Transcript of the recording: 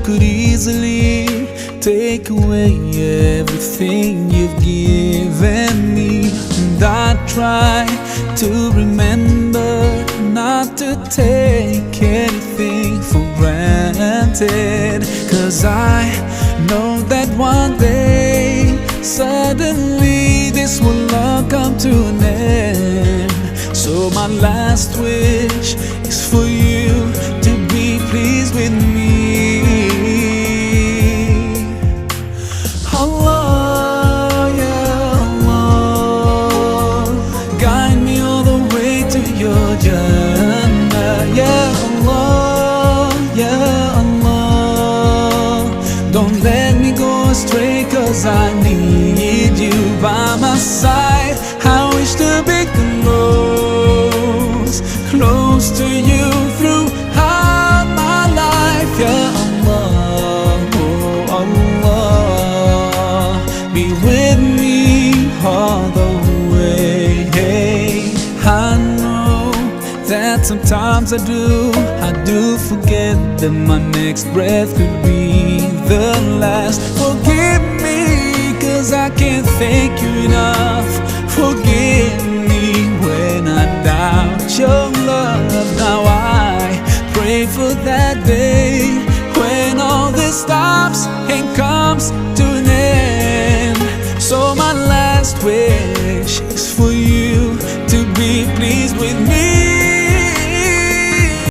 could easily take away everything you've given me. And I try to remember not to take anything for granted, 'cause I know that one day suddenly this will all come to an end. So my last wish is for you to be pleased with me. Allah, yeah, Allah, guide me all the way to your Jannah. Yeah Allah, yeah Allah, don't let me go astray, 'cause I need you by my side. I wish to be close to you throughout my life. Yeah Allah, oh Allah, be with me all the way. Hey, I know that sometimes I do forget that my next breath could be the last. Forgive me, 'cause I can't thank you enough. Forgive me when I doubt your love. Now I pray for that day when all this stops and comes to an end. So my last wish is for